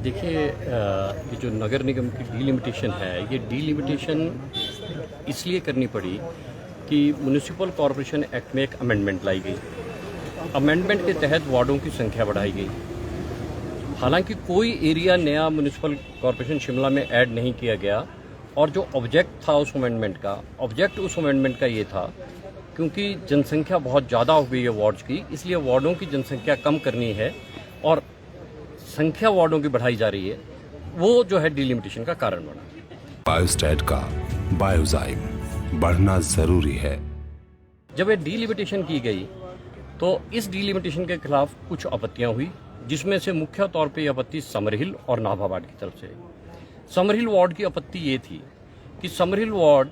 देखिए ये जो नगर निगम की डीलिमिटेशन है, ये डीलिमिटेशन इसलिए करनी पड़ी कि म्यूनिसिपल कॉरपोरेशन एक्ट में एक अमेंडमेंट लाई गई। अमेंडमेंट के तहत वार्डों की संख्या बढ़ाई गई। हालांकि कोई एरिया नया म्यूनिसिपल कॉरपोरेशन शिमला में ऐड नहीं किया गया, और जो ऑब्जेक्ट था उस अमेंडमेंट का ये था, क्योंकि जनसंख्या बहुत ज़्यादा हो गई है वार्ड्स की, इसलिए वार्डों की जनसंख्या कम करनी है और संख्या वार्डों की बढ़ाई जा रही है, वो जो है डीलिमिटेशन का कारण बना। बायोस्टैट का बायोजाइम बढ़ना जरूरी है। जब ये डीलिमिटेशन की गई तो इस डीलिमिटेशन के खिलाफ कुछ आपत्तियां हुई, जिसमें से मुख्य तौर पे ये आपत्ति समरहिल और नाभा वार्ड की तरफ से। समरहिल वार्ड की आपत्ति ये थी कि समरहिल वार्ड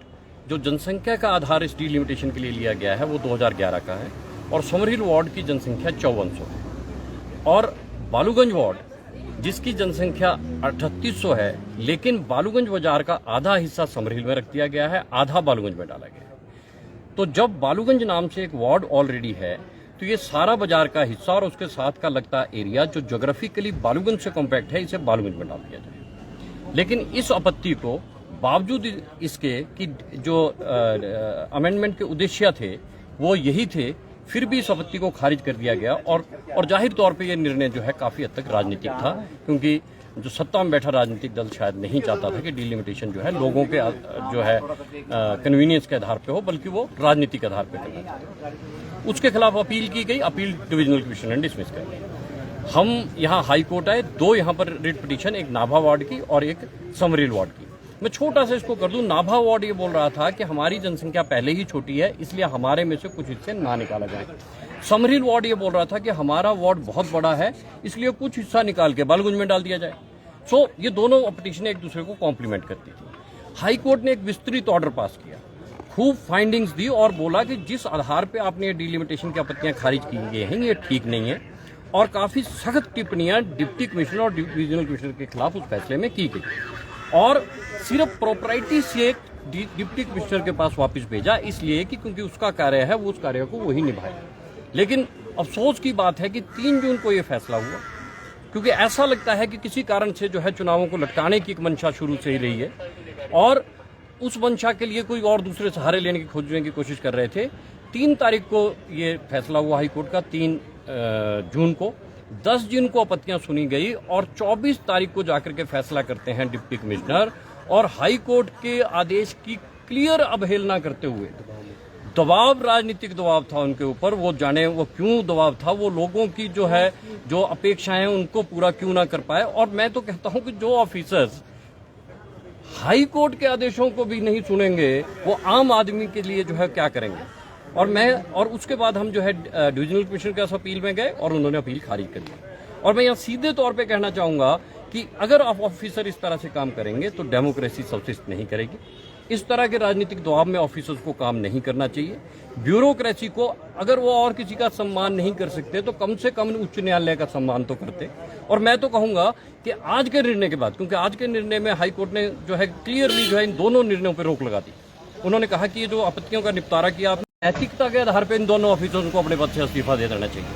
जो जनसंख्या का आधार इस डीलिमिटेशन के लिए लिया गया है वो 2011 का है, और समरहिल वार्ड की जनसंख्या 5400 है, और बालूगंज वार्ड जिसकी जनसंख्या 3800 है, लेकिन बालूगंज बाजार का आधा हिस्सा समरहिल में रख दिया गया है, आधा बालूगंज में डाला गया है। तो जब बालूगंज नाम से एक वार्ड ऑलरेडी है, तो ये सारा बाजार का हिस्सा और उसके साथ का लगता एरिया जो ज्योग्राफिकली बालूगंज से कॉम्पैक्ट है, इसे बालूगंज में डाल दिया जाए। लेकिन इस आपत्ति को बावजूद इसके कि जो अमेंडमेंट के उद्देश्य थे वो यही थे, फिर भी इस आपत्ति को खारिज कर दिया गया। और जाहिर तौर पे ये निर्णय जो है काफ़ी हद तक राजनीतिक था, क्योंकि जो सत्ता में बैठा राजनीतिक दल शायद नहीं चाहता था कि डीलिमिटेशन जो है लोगों के जो है कन्वीनियंस के आधार पे हो, बल्कि वो राजनीतिक आधार पे करना चाहते। उसके खिलाफ अपील की गई, अपील डिविजनल कमीशन ने डिसमिस कर दी। हम यहाँ हाई कोर्ट आए, दो यहाँ पर रिट पिटीशन, एक नाभा वार्ड की और एक समरहिल वार्ड की। मैं छोटा सा इसको कर दूं, नाभा वार्ड ये बोल रहा था कि हमारी जनसंख्या पहले ही छोटी है, इसलिए हमारे में से कुछ हिस्से ना निकाला जाए। समरहिल वार्ड ये बोल रहा था कि हमारा वार्ड बहुत बड़ा है, इसलिए कुछ हिस्सा निकाल के बालूगंज में डाल दिया जाए। सो ये दोनों पिटीशनें एक दूसरे को कॉम्प्लीमेंट करती थी। हाई कोर्ट ने एक विस्तृत ऑर्डर पास किया, खूब फाइंडिंग्स दी और बोला कि जिस आधार पर आपने डीलिमिटेशन की आपत्तियां खारिज की गई हैं ये ठीक नहीं है, और काफी सख्त टिप्पणियां डिप्टी कमिश्नर और डिविजनल कमिश्नर के खिलाफ उस फैसले में की गई, और सिर्फ प्रॉपर्टी से डिप्टी कमिश्नर के पास वापस भेजा, इसलिए कि क्योंकि उसका कार्य है, वो उस कार्य को वही निभाए। लेकिन अफसोस की बात है कि 3 जून को ये फैसला हुआ, क्योंकि ऐसा लगता है कि किसी कारण से जो है चुनावों को लटकाने की एक मंशा शुरू से ही रही है, और उस मंशा के लिए कोई और दूसरे सहारे लेने की खोजने की कोशिश कर रहे थे। 3 तारीख को ये फैसला हुआ हाईकोर्ट का, 3 जून को। 10 जून को आपत्तियां सुनी गई और 24 तारीख को जाकर के फैसला करते हैं डिप्टी कमिश्नर, और हाई कोर्ट के आदेश की क्लियर अवहेलना करते हुए, दबाव, राजनीतिक दबाव था उनके ऊपर, वो जाने वो क्यों दबाव था, वो लोगों की जो है जो अपेक्षाएं उनको पूरा क्यों ना कर पाए। और मैं तो कहता हूं कि जो ऑफिसर्स हाई कोर्ट के आदेशों को भी नहीं सुनेंगे, वो आम आदमी के लिए जो है क्या करेंगे। और उसके बाद हम जो है डिविजनल कमिश्नर के अपील में गए और उन्होंने अपील खारिज कर दी। और मैं यहाँ सीधे तौर पे कहना चाहूंगा कि अगर आप ऑफिसर इस तरह से काम करेंगे तो डेमोक्रेसी सबसिस्ट नहीं करेगी। इस तरह के राजनीतिक दबाव में ऑफिसर्स को काम नहीं करना चाहिए। ब्यूरोक्रेसी को अगर वो और किसी का सम्मान नहीं कर सकते तो कम से कम उच्च न्यायालय का सम्मान तो करते। और मैं तो कहूंगा कि आज के निर्णय के बाद, क्योंकि आज के निर्णय में हाईकोर्ट ने जो है क्लियरली जो है इन दोनों निर्णयों पर रोक लगा दी। उन्होंने कहा कि ये जो आपत्तियों का निपटारा किया, नैतिकता के आधार पर इन दोनों ऑफिसर्स को अपने पद से इस्तीफा दे देना चाहिए,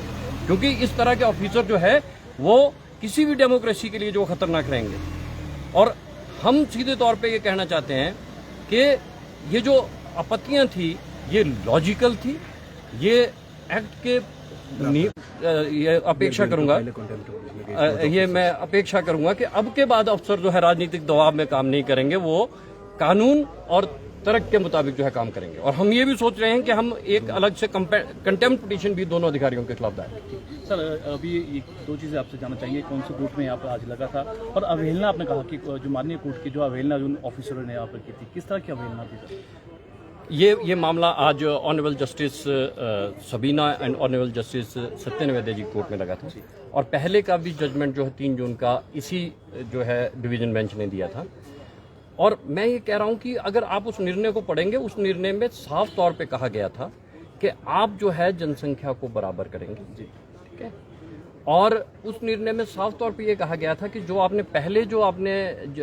क्योंकि इस तरह के ऑफिसर जो है वो किसी भी डेमोक्रेसी के लिए जो खतरनाक रहेंगे। और हम सीधे तौर पे ये कहना चाहते हैं कि ये जो आपत्तियां थी ये लॉजिकल थी, ये एक्ट के ये अपेक्षा करूंगा, ये मैं अपेक्षा करूंगा कि अब के बाद अफसर जो है राजनीतिक दबाव में काम नहीं करेंगे, वो कानून और तर्क के मुताबिक जो है काम करेंगे। और हम ये भी सोच रहे हैं कि हम एक अलग से कंटेम्प्ट पिटीशन भी दोनों अधिकारियों के खिलाफ दायर करेंगे। सर, अभी 2 चीज़ें आपसे जानना चाहेंगे, कौन से कोर्ट में यहाँ पर आज लगा था, और अवहेलना आपने कहा कि जो माननीय कोर्ट की जो अवहेलना जो ऑफिसरों ने यहाँ पर की थी, किस तरह की अवहेलना थी सर? ये मामला आज honourable justice Sabina and honourable justice Satyan Vaidya ji court में लगा था, और पहले का भी जजमेंट जो है 3 जून का इसी जो है डिवीजन बेंच ने दिया था। और मैं ये कह रहा हूं कि अगर आप उस निर्णय को पढ़ेंगे, उस निर्णय में साफ तौर पे कहा गया था कि आप जो है जनसंख्या को बराबर करेंगे, ठीक है। और उस निर्णय में साफ तौर पे ये कहा गया था कि जो आपने पहले जो आपने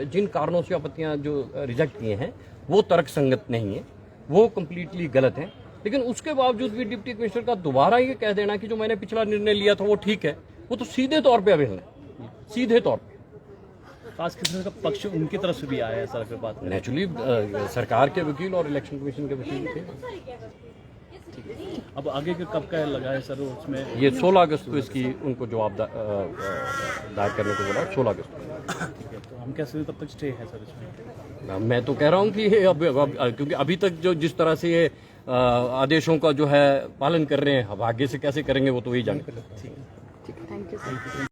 जिन कारणों से आपत्तियां जो रिजेक्ट किए हैं वो तर्कसंगत नहीं है, वो कम्प्लीटली गलत है। लेकिन उसके बावजूद भी डिप्टी कमिश्नर का दोबारा ये कह देना कि जो मैंने पिछला निर्णय लिया था वो ठीक है, वो तो सीधे तौर पर अवहेलना है, सीधे तौर पर। खास किसी का पक्ष उनकी तरफ से भी आया है सर अगर बात करें? नेचुरली सरकार के वकील और इलेक्शन कमीशन के वकील थे। अब आगे के कब का लगा है सर उसमें? ये 16 अगस्त को इसकी उनको जवाब दायर करने को बोला, 16 अगस्त को। ठीक है, तो हम कैसे तब तक स्टे है सर इसमें? मैं तो कह रहा हूँ कि ये अब क्योंकि अभी तक जो जिस तरह से ये आदेशों का जो है पालन कर रहे हैं, अब आगे से कैसे करेंगे वो तो वही जाने। Thank you sir.